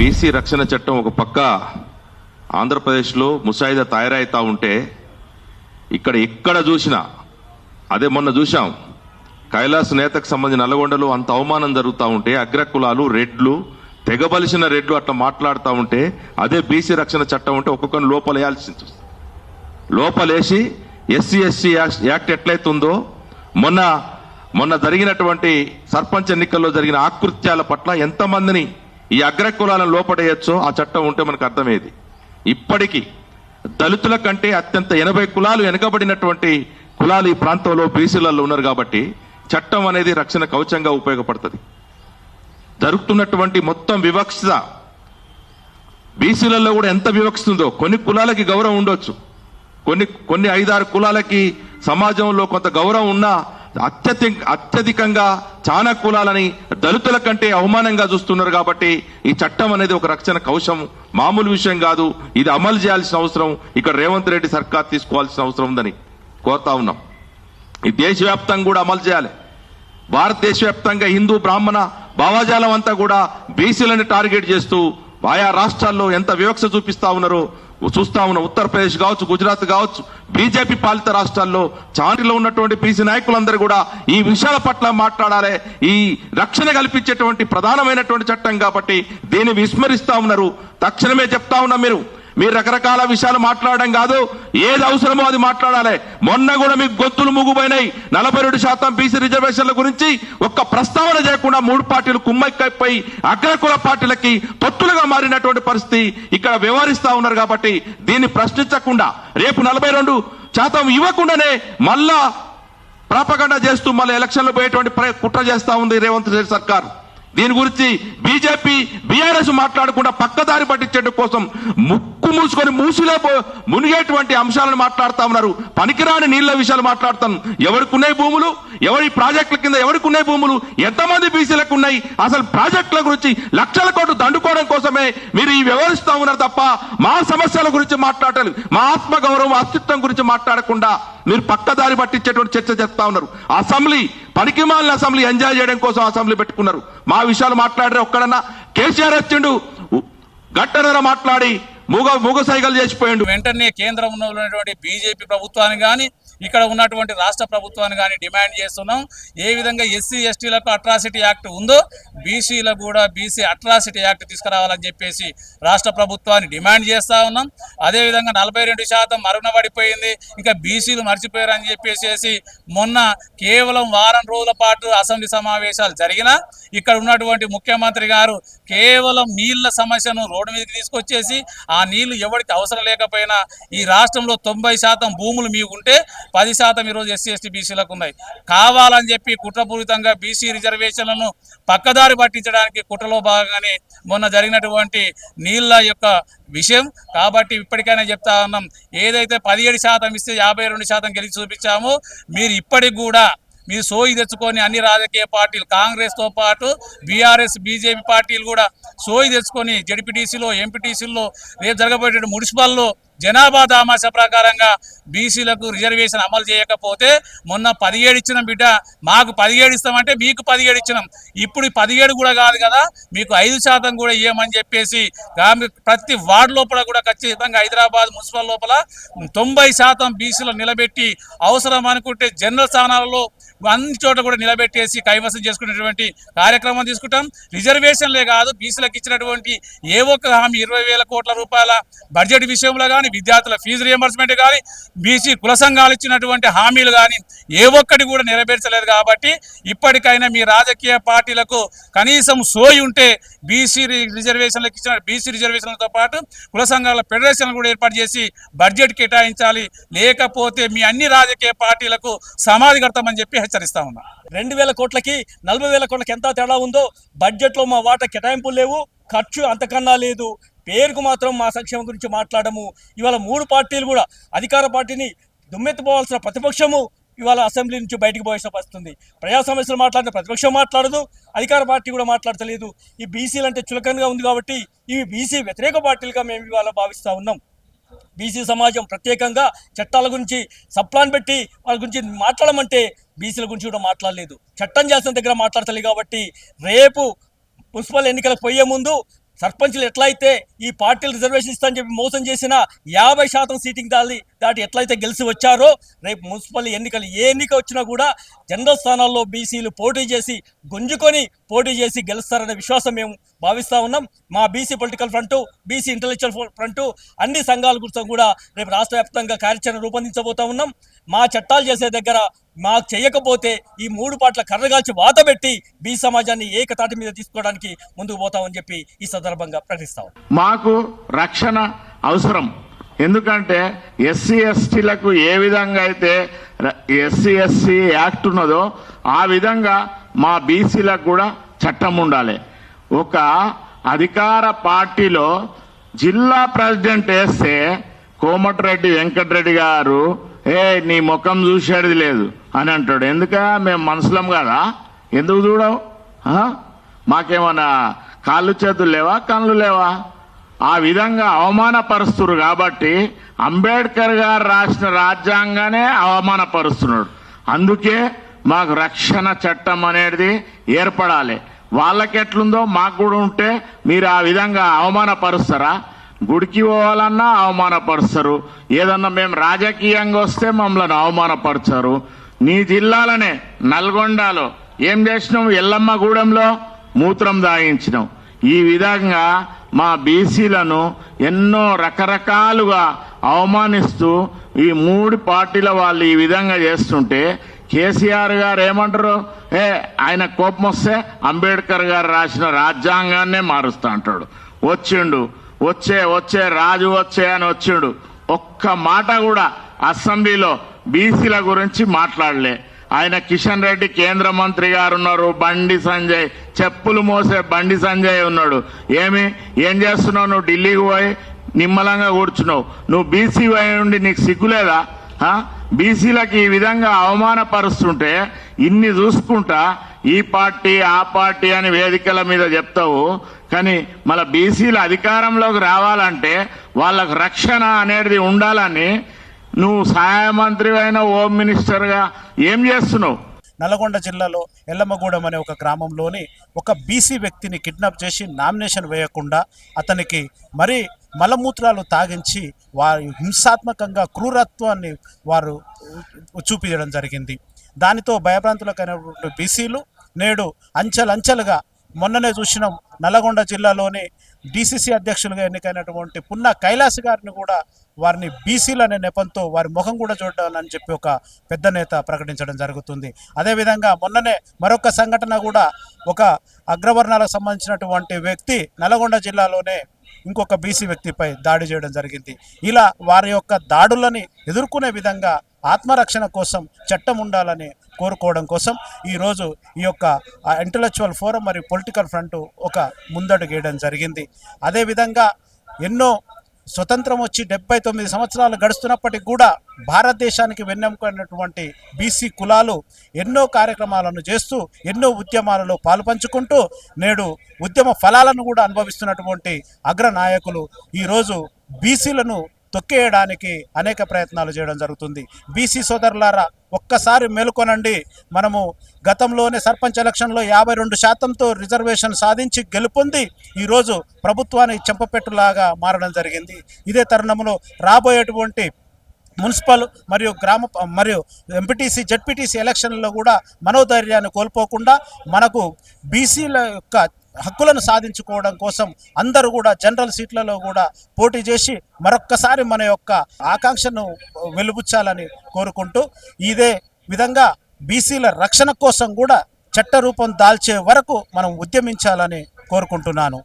BC రక్షణ చట్టం ఒక పక్క ఆంధ్రప్రదేశ్లో ముసాయిదా తయారైతా ఉంటే ఇక్కడ ఎక్కడ చూసినా అదే మొన్న చూసాం కైలాస్ నేతకు సంబంధించిన నల్గొండలో అంత అవమానం జరుగుతూ ఉంటే అగ్రకులాలు రెడ్లు తెగబలిసిన రెడ్లు అట్లా మాట్లాడుతూ ఉంటే అదే బీసీ రక్షణ చట్టం ఉంటే ఒక్కొక్కరిని లోపలేసి ఎస్సీ యాక్ట్ ఎట్లయితుందో మొన్న జరిగినటువంటి సర్పంచ్ ఎన్నికల్లో జరిగిన ఆకృత్యాల పట్ల ఎంతమందిని ఈ అగ్రకులాలను లోపడేయచ్చో ఆ చట్టం ఉంటే మనకు అర్థమయ్యేది. ఇప్పటికీ దళితుల కంటే అత్యంత 80 కులాలు వెనుకబడినటువంటి కులాలు ఈ ప్రాంతంలో బీసీలలో ఉన్నారు కాబట్టి చట్టం అనేది రక్షణ కవచంగా ఉపయోగపడుతుంది. జరుగుతున్నటువంటి మొత్తం వివక్ష బీసీలలో కూడా ఎంత వివక్ష ఉందో, కొన్ని కులాలకి గౌరవం ఉండొచ్చు, కొన్ని 5-6 కులాలకి సమాజంలో కొంత గౌరవం ఉన్నా అత్యధికంగా చాలా కులాలని దళితుల కంటే అవమానంగా చూస్తున్నారు. కాబట్టి ఈ చట్టం అనేది ఒక రక్షణ కవచం, మామూలు విషయం కాదు. ఇది అమలు చేయాల్సిన అవసరం ఇక్కడ రేవంత్ రెడ్డి సర్కార్ తీసుకోవాల్సిన అవసరం ఉందని కోరుతా ఉన్నాం. ఈ దేశవ్యాప్తంగా కూడా అమలు చేయాలి. భారతదేశ వ్యాప్తంగా హిందూ బ్రాహ్మణ భావజాలం అంతా కూడా బీసీలను టార్గెట్ చేస్తూ ఆయా రాష్ట్రాల్లో ఎంత వివక్ష చూపిస్తా ఉన్నారో చూస్తా ఉన్నాం. ఉత్తరప్రదేశ్ కావచ్చు, గుజరాత్ కావచ్చు, బీజేపీ పాలిత రాష్ట్రాల్లో చాటిలో ఉన్నటువంటి బీసీ నాయకులందరూ కూడా ఈ విషయాల పట్ల మాట్లాడాలి. ఈ రక్షణ కల్పించేటువంటి ప్రధానమైనటువంటి చట్టం కాబట్టి దీన్ని విస్మరిస్తా ఉన్నారు. తక్షణమే చెప్తా ఉన్నా, మీరు రకరకాల విషయాలు మాట్లాడడం కాదు, ఏది అవసరమో అది మాట్లాడాలి. మొన్న కూడా మీకు గొంతులు మూగుపోయినాయి. 42% బీసీ రిజర్వేషన్ల గురించి ఒక్క ప్రస్తావన చేయకుండా 3 పార్టీలు కుమ్మక్కైపోయి అగ్రకుల పార్టీలకి తొత్తులుగా మారినటువంటి పరిస్థితి ఇక్కడ వ్యవహరిస్తా ఉన్నారు. కాబట్టి దీన్ని ప్రశ్నించకుండా రేపు 42% ఇవ్వకుండానే మళ్ళా ప్రాపగండా చేస్తూ మళ్ళీ ఎలక్షన్లు పోయేటువంటి కుట్ర చేస్తా ఉంది రేవంత్ రెడ్డి సర్కార్. దీని గురించి బీజేపీ బీఆర్ఎస్ మాట్లాడకుండా పక్కదారి పట్టించడం కోసం ముక్కు మూసుకొని మూసిలో మునిగేటువంటి అంశాలను మాట్లాడుతా ఉన్నారు. పనికిరాని నీళ్ల విషయాలు మాట్లాడతాం. ఎవరికి ఉన్నాయి భూములు, ఎవరి ప్రాజెక్టుల కింద ఎవరికి ఉన్నాయి భూములు, ఎంతమంది బీసీలకు ఉన్నాయి, అసలు ప్రాజెక్టుల గురించి లక్షల కోట్లు దండుకోవడం కోసమే మీరు ఈ వ్యవహరిస్తా ఉన్నారు తప్ప మా సమస్యల గురించి మాట్లాడాలి, మా ఆత్మగౌరవం అస్తిత్వం గురించి మాట్లాడకుండా మీరు పక్కదారి పట్టించేటువంటి చర్చ చేస్తా ఉన్నారు. అసెంబ్లీ పనికిమాలిన అసెంబ్లీ ఎంజాయ్ చేయడం కోసం అసెంబ్లీ పెట్టుకున్నారు. మా విషయాలు మాట్లాడరే ఒక్కడన్నా. కేసీఆర్ వచ్చిండు గట్టనర మాట్లాడి మూగ సైకిల్ చేసిపోయిండు. వెంటనే కేంద్రంలో ఉన్నటువంటి బీజేపీ ప్రభుత్వాన్ని కానీ ఇక్కడ ఉన్నటువంటి రాష్ట్ర ప్రభుత్వాన్ని కానీ డిమాండ్ చేస్తున్నాం. ఏ విధంగా ఎస్సీ ఎస్టీలకు అట్రాసిటీ యాక్ట్ ఉందో బీసీలకు కూడా బీసీ అట్రాసిటీ యాక్ట్ తీసుకురావాలని చెప్పేసి రాష్ట్ర ప్రభుత్వాన్ని డిమాండ్ చేస్తూ ఉన్నాం. అదేవిధంగా 42% మరుగున పడిపోయింది, ఇంకా బీసీలు మర్చిపోయారని చెప్పేసి మొన్న కేవలం వారం రోజుల పాటు అసెంబ్లీ సమావేశాలు జరిగినా ఇక్కడ ఉన్నటువంటి ముఖ్యమంత్రి గారు కేవలం నీళ్ల సమస్యను రోడ్డు మీదకి తీసుకొచ్చేసి ఆ నీళ్లు ఎవరికి అవసరం లేకపోయినా ఈ రాష్ట్రంలో 90% భూములు మీకు ఉంటే 10% ఈరోజు ఎస్సీ ఎస్టీ బీసీలకు ఉన్నాయి. కావాలని చెప్పి కుట్రపూరితంగా బీసీ రిజర్వేషన్లను పక్కదారి పట్టించడానికి కుట్రలో భాగంగానే మొన్న జరిగినటువంటి నీళ్ల యొక్క విషయం. కాబట్టి ఇప్పటికైనా చెప్తా ఉన్నాం, ఏదైతే 17% ఇస్తే 52% గెలిచి చూపించామో మీరు ఇప్పటికి కూడా మీరు సోయి తెచ్చుకొని అన్ని రాజకీయ పార్టీలు కాంగ్రెస్తో పాటు బీఆర్ఎస్ బీజేపీ పార్టీలు కూడా సోయి తెచ్చుకొని జడ్పీటీసీలో ఎంపీటీసీల్లో రేపు జరగబోయే మున్సిపల్లో జనాభా దామాష ప్రకారంగా బీసీలకు రిజర్వేషన్ అమలు చేయకపోతే మొన్న 17 ఇచ్చిన బిడ్డ మాకు 17 ఇస్తామంటే మీకు 17 ఇచ్చినాం. ఇప్పుడు 17 కూడా కాదు కదా, మీకు 5% కూడా ఇవ్వమని చెప్పేసి ప్రతి వార్డు లోపల కూడా ఖచ్చితంగా హైదరాబాద్ మున్సిపల్ లోపల 90% బీసీలు నిలబెట్టి అవసరం అనుకుంటే జనరల్ స్థానాలలో అన్ని చోట్ల కూడా నిలబెట్టేసి కైవసం చేసుకునేటువంటి కార్యక్రమం తీసుకుంటాం. రిజర్వేషన్లే కాదు, బీసీలకు ఇచ్చినటువంటి ఏ ఒక్క హామీ 20,000 కోట్ల రూపాయల బడ్జెట్ విషయంలో కానీ, విద్యార్థుల ఫీజు రియంబర్స్మెంట్ కానీ, బీసీ కుల సంఘాలు ఇచ్చినటువంటి హామీలు కానీ ఏ ఒక్కటి కూడా నెరవేర్చలేదు. కాబట్టి ఇప్పటికైనా మీ రాజకీయ పార్టీలకు కనీసం సోయి ఉంటే బీసీ రిజర్వేషన్లకు ఇచ్చిన బీసీ రిజర్వేషన్లతో పాటు కుల సంఘాల ఫెడరేషన్ కూడా ఏర్పాటు చేసి బడ్జెట్ కేటాయించాలి. లేకపోతే మీ అన్ని రాజకీయ పార్టీలకు సమాధి కడతామని చెప్పి హెచ్చరిస్తా ఉన్నా. 2,000 కోట్లకి 40,000 కోట్లకి ఎంత తేడా ఉందో బడ్జెట్లో మా వాటా కేటాయింపులు లేవు, ఖర్చు అంతకన్నా లేదు. పేరుకు మాత్రం మా సంక్షేమం గురించి మాట్లాడము. ఇవాళ 3 పార్టీలు కూడా అధికార పార్టీని దుమ్మెత్తిపోవాల్సిన ప్రతిపక్షము ఇవాళ అసెంబ్లీ నుంచి బయటకు పోయేసిన పరిస్థితుంది. ప్రజా సమస్యలు మాట్లాడిన ప్రతిపక్షం మాట్లాడదు, అధికార పార్టీ కూడా మాట్లాడతలేదు. ఈ బీసీలు అంటే చులకనగా ఉంది కాబట్టి ఇవి బీసీ వ్యతిరేక పార్టీలుగా మేము ఇవాళ భావిస్తూ ఉన్నాం. బీసీ సమాజం ప్రత్యేకంగా చట్టాల గురించి సప్లాన్ పెట్టి వాళ్ళ గురించి మాట్లాడమంటే బీసీల గురించి కూడా మాట్లాడలేదు. చట్టం చేసిన దగ్గర మాట్లాడతలేదు. కాబట్టి రేపు మున్సిపల్ ఎన్నికలకు పోయే ముందు సర్పంచ్లు ఎట్లయితే ఈ పార్టీలు రిజర్వేషన్ ఇస్తామని చెప్పి మోసం చేసిన 50% సీటింగ్ దాటి ఎట్లయితే గెలిచి వచ్చారో రేపు మున్సిపల్ ఎన్నికలు ఏ ఎన్నిక వచ్చినా కూడా జనరల్ స్థానాల్లో బీసీలు పోటీ చేసి గుంజుకొని పోటీ చేసి గెలుస్తారనే విశ్వాసం మేము భావిస్తూ ఉన్నాం. మా BC political front, BC intellectual front అన్ని సంఘాల గురించి కూడా రేపు రాష్ట్ర వ్యాప్తంగా కార్యాచరణ రూపొందించబోతా ఉన్నాం. మా చట్టాలు చేసే దగ్గర మాకు చేయకపోతే ఈ 3 పార్టీల కర్రగాల్చి వాత పెట్టి బీ సమాజాన్ని ఏకతాటి మీద తీసుకోవడానికి ముందుకు పోతామని చెప్పి ఈ సందర్భంగా ప్రకటిస్తాం. మాకు రక్షణ అవసరం. ఎందుకంటే ఎస్సీ ఎస్టీలకు ఏ విధంగా అయితే ఎస్సీ యాక్ట్ ఉన్నదో ఆ విధంగా మా బీసీలకు కూడా చట్టం ఉండాలి. ఒక అధికార పార్టీలో జిల్లా ప్రెసిడెంట్ వేస్తే కోమటిరెడ్డి వెంకటరెడ్డి గారు నీ ముఖం చూసేది లేదు అని అంటాడు. ఎందుక మేము మనుషులం కదా, ఎందుకు చూడవు? మాకేమన్నా కాళ్ళు చేతులు లేవా, కళ్ళు లేవా? ఆ విధంగా అవమానపరుస్తున్నారు. కాబట్టి అంబేద్కర్ గారు రాసిన రాజ్యాంగానే అవమానపరుస్తున్నాడు. అందుకే మాకు రక్షణ చట్టం అనేది ఏర్పడాలి. వాళ్ళకెట్లుందో మాకు కూడా ఉంటే మీరు ఆ విధంగా అవమానపరుస్తారా? గుడికి పోవాలన్నా అవమానపరుస్తారు. ఏదన్నా మేము రాజకీయంగా వస్తే మమ్మల్ని అవమానపరుచారు. నీ జిల్లాలనే నల్గొండలో ఏం చేసినావు? ఎల్లమ్మగూడెంలో మూత్రం దాగించినావు. ఈ విధంగా మా బీసీలను ఎన్నో రకరకాలుగా అవమానిస్తూ ఈ 3 పార్టీల వాళ్ళు ఈ విధంగా చేస్తుంటే కేసీఆర్ గారు ఏమంటారు? ఆయన కోపం వస్తే అంబేద్కర్ గారు రాసిన రాజ్యాంగాన్నే మారుస్తా అంటాడు. వచ్చే రాజు అని వచ్చిండు. ఒక్క మాట కూడా అసెంబ్లీలో బీసీల గురించి మాట్లాడలే. ఆయన కిషన్ రెడ్డి కేంద్ర మంత్రి గారు ఉన్నారు, బండి సంజయ్ చెప్పులు మోసే బండి సంజయ్ ఉన్నాడు. ఏం చేస్తున్నావు నువ్వు? ఢిల్లీకి పోయి నిమ్మలంగా కూర్చున్నావు. నువ్వు బీసీ అయి ఉండి నీకు సిగ్గులేదా? బీసీలకు ఈ విధంగా అవమానపరుస్తుంటే ఇన్ని చూసుకుంటా ఈ పార్టీ ఆ పార్టీ అని వేదికల మీద చెప్తావు. కానీ మన బీసీల అధికారంలోకి రావాలంటే వాళ్ళకు రక్షణ అనేది ఉండాలని నువ్వు సహాయ మంత్రి అయినా హోమ్ మినిస్టర్గా ఏం చేస్తున్నావు? నల్గొండ జిల్లాలో ఎల్లమ్మగూడెం అనే ఒక గ్రామంలోని ఒక బీసీ వ్యక్తిని కిడ్నాప్ చేసి నామినేషన్ వేయకుండా అతనికి మరీ మలమూత్రాలు తాగించి వారి హింసాత్మకంగా క్రూరత్వాన్ని వారు చూపించడం జరిగింది. దానితో భయభ్రాంతులకైనటువంటి బీసీలు నేడు అంచెలంచెలుగా మొన్ననే చూసినాం నల్గొండ జిల్లాలోని డీసీసీ అధ్యక్షులుగా ఎన్నికైనటువంటి పున్నా కైలాస్ గారిని కూడా వారిని బీసీలు అనే నెపంతో వారి ముఖం కూడా చూడాలని చెప్పి ఒక పెద్ద నేత ప్రకటించడం జరుగుతుంది. అదేవిధంగా మొన్ననే మరొక సంఘటన కూడా ఒక అగ్రవర్ణాలకు సంబంధించినటువంటి వ్యక్తి నల్గొండ జిల్లాలోనే ఇంకొక బీసీ వ్యక్తిపై దాడి చేయడం జరిగింది. ఇలా వారి యొక్క దాడులని ఎదుర్కొనే విధంగా ఆత్మరక్షణ కోసం చట్టం ఉండాలని కోరుకోవడం కోసం ఈరోజు ఈ యొక్క ఇంటలెక్చువల్ ఫోరం మరియు పొలిటికల్ ఫ్రంట్ ఒక ముందడుగు వేయడం జరిగింది. అదేవిధంగా ఎన్నో స్వతంత్రం వచ్చి 79 సంవత్సరాలు గడుస్తున్నప్పటికీ కూడా భారతదేశానికి వెన్నెముకైనటువంటి బీసీ కులాలు ఎన్నో కార్యక్రమాలను చేస్తూ ఎన్నో ఉద్యమాలలో పాలుపంచుకుంటూ నేడు ఉద్యమ ఫలాలను కూడా అనుభవిస్తున్నటువంటి అగ్రనాయకులు ఈరోజు బీసీలను తొక్కేయడానికి అనేక ప్రయత్నాలు చేయడం జరుగుతుంది. బీసీ సోదరులారా ఒక్కసారి మేలుకొనండి. మనము గతంలోనే సర్పంచ్ ఎలక్షన్లో 52%తో రిజర్వేషన్ సాధించి గెలుపొంది ఈరోజు ప్రభుత్వాన్ని చెంపపెట్టులాగా మారడం జరిగింది. ఇదే తరుణంలో రాబోయేటువంటి మున్సిపల్ మరియు మరియు ఎంపీటీసీ జెడ్పీటీసీ ఎలక్షన్లలో కూడా మనోధైర్యాన్ని కోల్పోకుండా మనకు బీసీల యొక్క హక్కులను సాధించుకోవడం కోసం అందరూ కూడా జనరల్ సీట్లలో కూడా పోటీ చేసి మరొక్కసారి మన యొక్క ఆకాంక్షను వెలుబుచ్చాలని కోరుకుంటూ ఇదే విధంగా బీసీల రక్షణ కోసం కూడా చట్ట రూపం దాల్చే వరకు మనం ఉద్యమించాలని కోరుకుంటున్నాను.